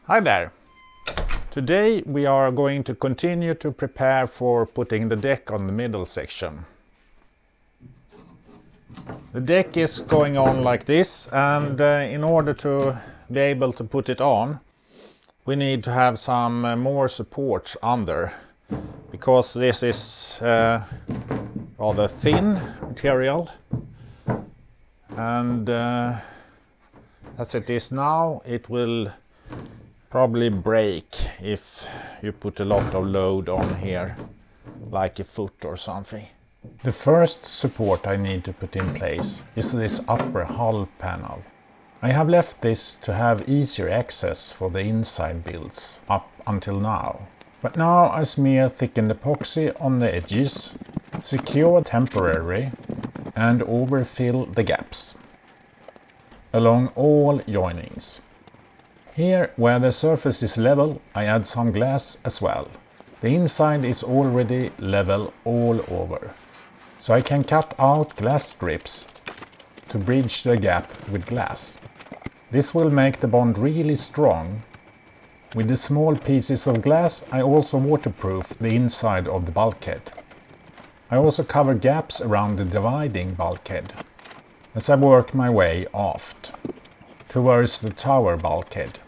Hi there! Today we are going to continue to prepare for putting the deck on the middle section. The deck is going on like this, and in order to be able to put it on, we need to have some more support under, because this is rather thin material, and as it is now, it will probably break if you put a lot of load on here, like a foot or something. The first support I need to put in place is this upper hull panel. I have left this to have easier access for the inside builds up until now. But now I smear thickened epoxy on the edges, secure temporarily, and overfill the gaps along all joinings. Here, where the surface is level, I add some glass as well. The inside is already level all over, so I can cut out glass strips to bridge the gap with glass. This will make the bond really strong. With the small pieces of glass, I also waterproof the inside of the bulkhead. I also cover gaps around the dividing bulkhead as I work my way aft towards the tower bulkhead.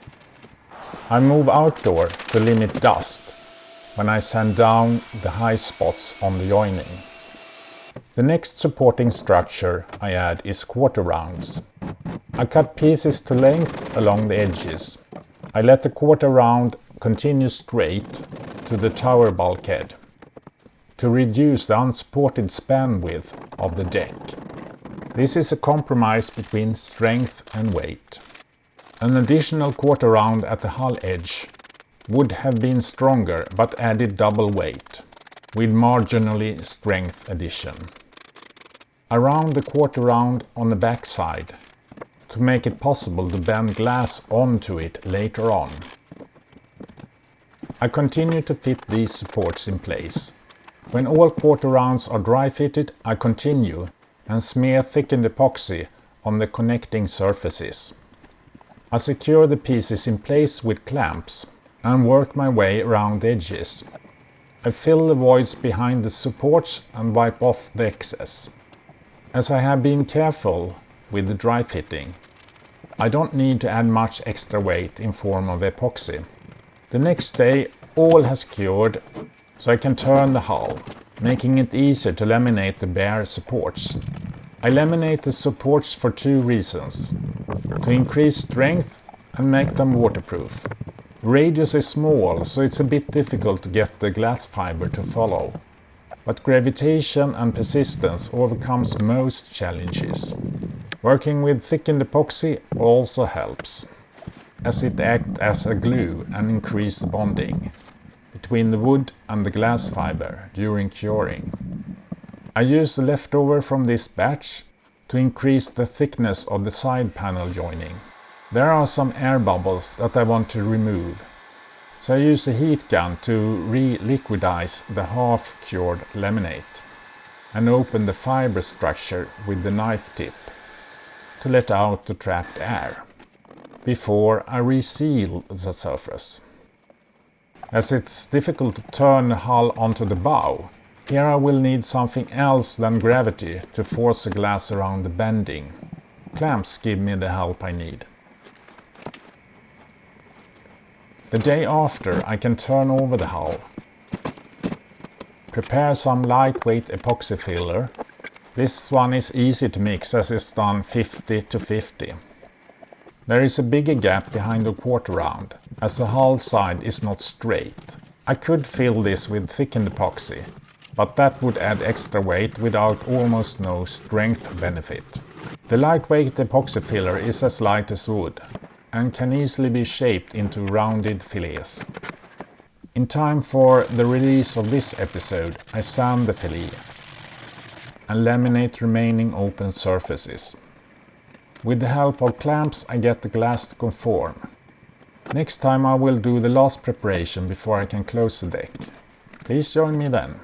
I move outdoor to limit dust when I sand down the high spots on the joining. The next supporting structure I add is quarter rounds. I cut pieces to length along the edges. I let the quarter round continue straight to the tower bulkhead to reduce the unsupported span width of the deck. This is a compromise between strength and weight. An additional quarter round at the hull edge would have been stronger but added double weight, with marginally strength addition. I round the quarter round on the back side to make it possible to bend glass onto it later on. I continue to fit these supports in place. When all quarter rounds are dry fitted, I continue and smear thickened epoxy on the connecting surfaces. I secure the pieces in place with clamps and work my way around the edges. I fill the voids behind the supports and wipe off the excess. As I have been careful with the dry fitting, I don't need to add much extra weight in form of epoxy. The next day all has cured, so I can turn the hull, making it easier to laminate the bare supports. I laminate the supports for two reasons: to increase strength and make them waterproof. Radius is small, so it's a bit difficult to get the glass fiber to follow. But gravitation and persistence overcomes most challenges. Working with thickened epoxy also helps, as it acts as a glue and increases bonding between the wood and the glass fiber during curing. I use the leftover from this batch to increase the thickness of the side panel joining. There are some air bubbles that I want to remove, so I use a heat gun to re-liquidize the half-cured laminate and open the fiber structure with the knife tip to let out the trapped air before I reseal the surface. As it's difficult to turn the hull onto the bow, here I will need something else than gravity to force the glass around the bending. Clamps give me the help I need. The day after, I can turn over the hull, prepare some lightweight epoxy filler. This one is easy to mix as it's done 50 to 50. There is a bigger gap behind the quarter round, as the hull side is not straight. I could fill this with thickened epoxy, but that would add extra weight without almost no strength benefit. The lightweight epoxy filler is as light as wood and can easily be shaped into rounded fillets. In time for the release of this episode, I sand the fillet and laminate remaining open surfaces. With the help of clamps, I get the glass to conform. Next time I will do the last preparation before I can close the deck. Please join me then.